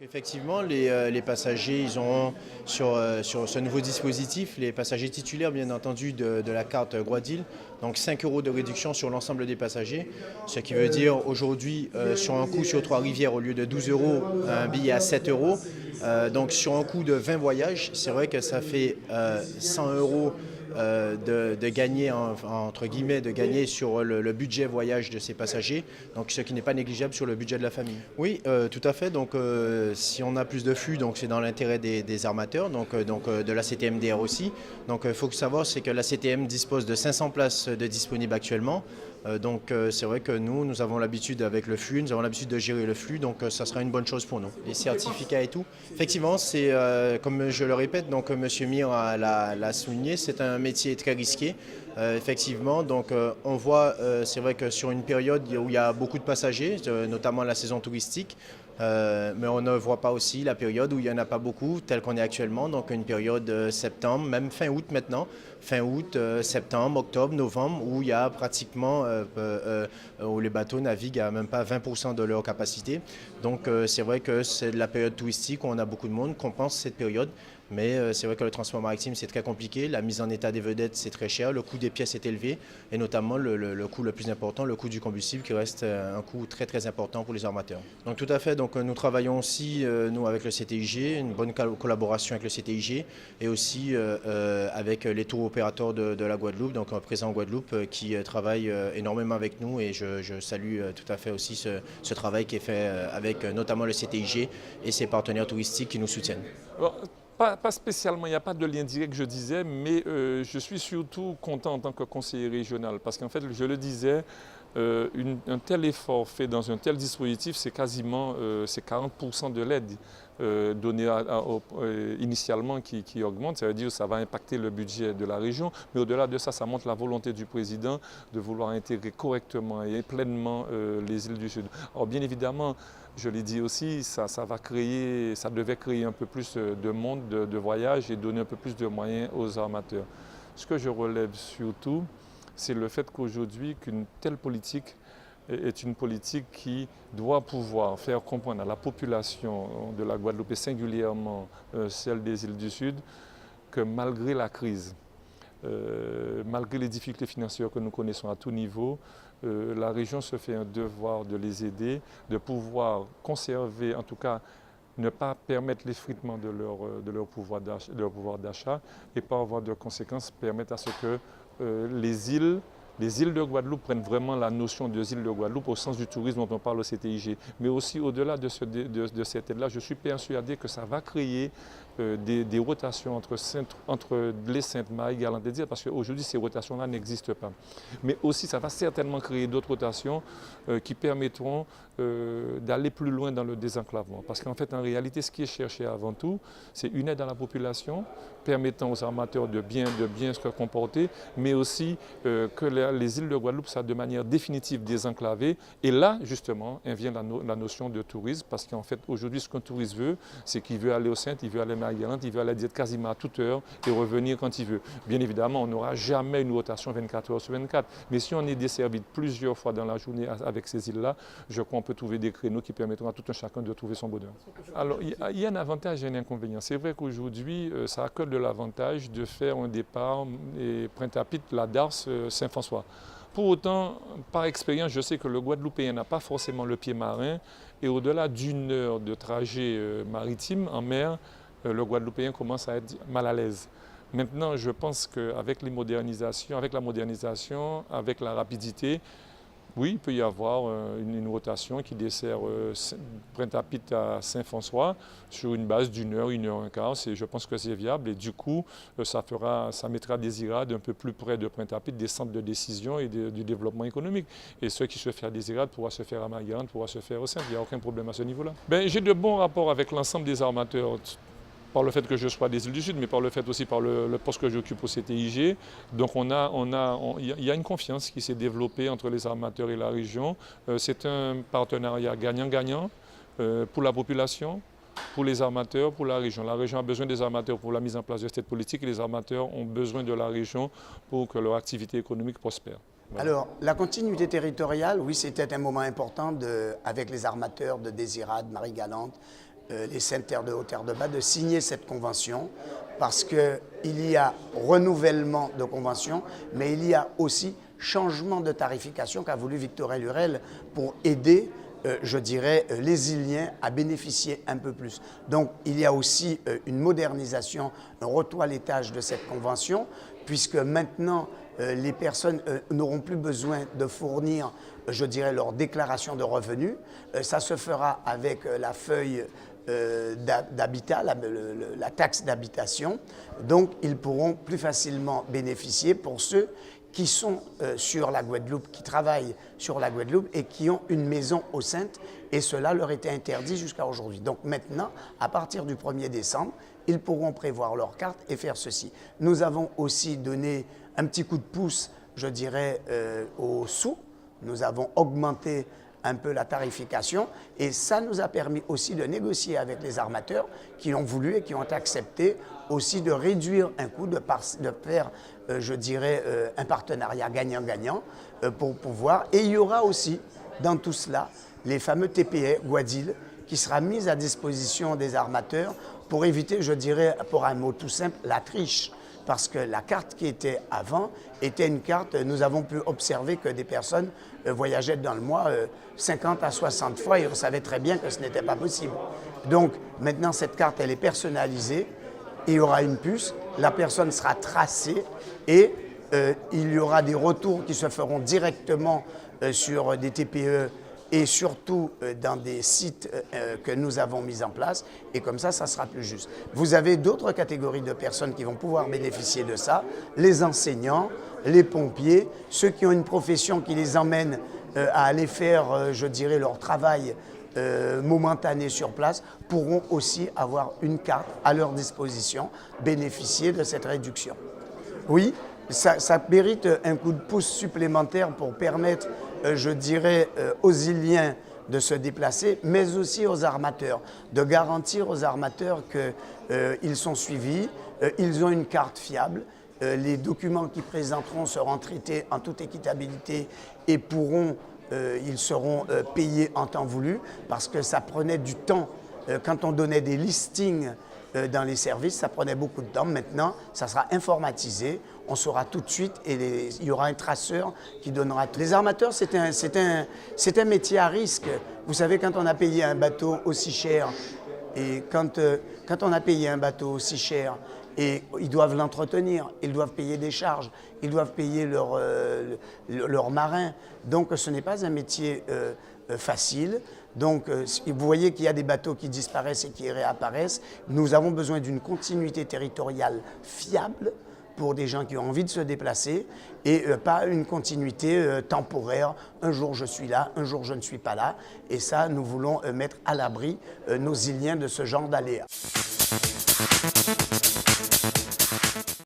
Effectivement, les passagers, ils auront sur ce nouveau dispositif, les passagers titulaires, bien entendu, de la carte Guadil, donc 5 euros de réduction sur l'ensemble des passagers, ce qui veut dire aujourd'hui, sur un coût sur Trois-Rivières, au lieu de 12 euros, un billet à 7 euros. Donc sur un coût de 20 voyages, c'est vrai que ça fait 100 euros de gagner, entre guillemets, de gagner sur le budget voyage de ces passagers, donc ce qui n'est pas négligeable sur le budget de la famille. Oui, tout à fait. Donc, si on a plus de flux, donc c'est dans l'intérêt des armateurs, donc de la CTMDR aussi. Donc, il faut savoir, c'est que la CTM dispose de 500 places de disponibles actuellement. Donc, c'est vrai que nous avons l'habitude avec le flux, nous avons l'habitude de gérer le flux, donc ça sera une bonne chose pour nous. Les certificats et tout. Effectivement, c'est comme je le répète, donc M. Mir l'a souligné, c'est un métier très risqué. Effectivement, donc on voit, c'est vrai que sur une période où il y a beaucoup de passagers, notamment la saison touristique, mais on ne voit pas aussi la période où il n'y en a pas beaucoup, telle qu'on est actuellement, donc une période septembre, même fin août maintenant, fin août, septembre, octobre, novembre, où il y a pratiquement, où les bateaux naviguent à même pas 20% de leur capacité. Donc c'est vrai que c'est de la période touristique où on a beaucoup de monde, qu'on pense cette période. Mais c'est vrai que le transport maritime, c'est très compliqué. La mise en état des vedettes, c'est très cher. Le coût des pièces est élevé. Et notamment, le coût le plus important, le coût du combustible, qui reste un coût très, très important pour les armateurs. Donc tout à fait. Donc, nous travaillons aussi, nous, avec le CTIG, une bonne collaboration avec le CTIG et aussi avec les tours opérateurs de la Guadeloupe, donc présent en Guadeloupe, qui travaillent énormément avec nous. Et je salue tout à fait aussi ce travail qui est fait avec notamment le CTIG et ses partenaires touristiques qui nous soutiennent. Alors, pas spécialement, il n'y a pas de lien direct, je disais, mais je suis surtout content en tant que conseiller régional parce qu'en fait, je le disais, un tel effort fait dans un tel dispositif, c'est quasiment 40% de l'aide donnée initialement qui augmente. Ça veut dire que ça va impacter le budget de la région, mais au-delà de ça, ça montre la volonté du président de vouloir intégrer correctement et pleinement les îles du Sud. Alors bien évidemment, je l'ai dit aussi, ça devait créer un peu plus de monde, de voyage et donner un peu plus de moyens aux armateurs. Ce que je relève surtout, c'est le fait qu'aujourd'hui, qu'une telle politique est une politique qui doit pouvoir faire comprendre à la population de la Guadeloupe et singulièrement celle des îles du Sud que malgré la crise, malgré les difficultés financières que nous connaissons à tout niveau, la région se fait un devoir de les aider, de pouvoir conserver, en tout cas, ne pas permettre l'effritement de leur pouvoir d'achat et pas avoir de conséquences, permettre à ce que les îles de Guadeloupe prennent vraiment la notion des îles de Guadeloupe au sens du tourisme dont on parle au CTIG. Mais aussi au-delà de cette aide-là, je suis persuadé que ça va créer des rotations entre les Saintes-Maries, Galante des îles, parce qu'aujourd'hui ces rotations-là n'existent pas. Mais aussi ça va certainement créer d'autres rotations qui permettront d'aller plus loin dans le désenclavement. Parce qu'en fait, en réalité, ce qui est cherché avant tout, c'est une aide à la population, permettant aux armateurs de bien se comporter, mais aussi que les îles de Guadeloupe soient de manière définitive désenclavées. Et là, justement, vient la notion de tourisme, parce qu'en fait, aujourd'hui, ce qu'un touriste veut, c'est qu'il veut aller aux Saintes, il veut aller à Marie-Galante, il veut aller dire quasiment à toute heure et revenir quand il veut. Bien évidemment, on n'aura jamais une rotation 24 heures sur 24, mais si on est desservi plusieurs fois dans la journée avec ces îles-là, je crois qu'on peut trouver des créneaux qui permettront à tout un chacun de trouver son bonheur. Alors, il y a un avantage et un inconvénient. C'est vrai qu'aujourd'hui, ça a que de l'avantage de faire un départ et Pointe-à-Pitre, la Darse, Saint-François. Pour autant, par expérience, je sais que le Guadeloupéen n'a pas forcément le pied marin et au-delà d'une heure de trajet maritime en mer, le Guadeloupéen commence à être mal à l'aise. Maintenant, je pense qu'avec la modernisation, avec la rapidité, oui, il peut y avoir une rotation qui dessert Pointe-à-Pitre à Saint-François sur une base d'une heure, 1 heure 15. Je pense que c'est viable et du coup, ça mettra des IRAD un peu plus près de Pointe-à-Pitre, des centres de décision et du développement économique. Et ce qui se fait à des IRAD pourra se faire à Marie-Galante, pourra se faire au Saint. Il n'y a aucun problème à ce niveau-là. J'ai de bons rapports avec l'ensemble des armateurs. Par le fait que je sois des îles du Sud, mais par le fait aussi par le poste que j'occupe au CTIG. Donc il y a une confiance qui s'est développée entre les armateurs et la région. C'est un partenariat gagnant-gagnant pour la population, pour les armateurs, pour la région. La région a besoin des armateurs pour la mise en place de cette politique et les armateurs ont besoin de la région pour que leur activité économique prospère. Voilà. Alors, la continuité territoriale, oui, c'était un moment important avec les armateurs de Désirade, Marie-Galante, les Saintes-Terres de Haute-Terre-de-Bas de signer cette convention parce qu'il y a renouvellement de convention, mais il y a aussi changement de tarification qu'a voulu Victorin Lurel pour aider, je dirais, les Iliens à bénéficier un peu plus. Donc il y a aussi une modernisation, un retoilettage de cette convention, puisque maintenant les personnes n'auront plus besoin de fournir, je dirais, leur déclaration de revenus. Ça se fera avec la feuille d'habitat, la taxe d'habitation. Donc ils pourront plus facilement bénéficier pour ceux qui sont sur la Guadeloupe, qui travaillent sur la Guadeloupe et qui ont une maison aux Saintes, et cela leur était interdit jusqu'à aujourd'hui. Donc maintenant, à partir du 1er décembre, ils pourront prévoir leur carte et faire ceci. Nous avons aussi donné un petit coup de pouce, je dirais, aux sous. Nous avons augmenté un peu la tarification et ça nous a permis aussi de négocier avec les armateurs qui ont voulu et qui ont accepté aussi de réduire un coût, de faire, je dirais, un partenariat gagnant-gagnant pour pouvoir. Et il y aura aussi dans tout cela les fameux TPE Guadil qui sera mis à disposition des armateurs pour éviter, je dirais, pour un mot tout simple, la triche. Parce que la carte qui était avant était une carte, nous avons pu observer que des personnes voyageaient dans le mois 50 à 60 fois et on savait très bien que ce n'était pas possible. Donc maintenant cette carte elle est personnalisée, il y aura une puce, la personne sera tracée et il y aura des retours qui se feront directement sur des TPE et surtout dans des sites que nous avons mis en place, et comme ça sera plus juste. Vous avez d'autres catégories de personnes qui vont pouvoir bénéficier de ça, les enseignants, les pompiers, ceux qui ont une profession qui les emmène à aller faire, je dirais, leur travail momentané sur place, pourront aussi avoir une carte à leur disposition, bénéficier de cette réduction. Oui, ça mérite un coup de pouce supplémentaire pour permettre, je dirais, aux Iliens de se déplacer, mais aussi aux armateurs, de garantir aux armateurs qu'ils sont suivis, ils ont une carte fiable, les documents qu'ils présenteront seront traités en toute équitabilité et ils seront payés en temps voulu, parce que ça prenait du temps. Quand on donnait des listings dans les services, ça prenait beaucoup de temps. Maintenant, ça sera informatisé, on saura tout de suite et il y aura un traceur qui donnera tout. Les armateurs, c'est un métier à risque. Vous savez, quand on a payé un bateau aussi cher, et quand on a payé un bateau aussi cher, et ils doivent l'entretenir, ils doivent payer des charges, ils doivent payer leurs marins. Donc ce n'est pas un métier facile. Donc vous voyez qu'il y a des bateaux qui disparaissent et qui réapparaissent. Nous avons besoin d'une continuité territoriale fiable pour des gens qui ont envie de se déplacer et pas une continuité temporaire. Un jour je suis là, un jour je ne suis pas là. Et ça, nous voulons mettre à l'abri nos Iliens de ce genre d'aléas.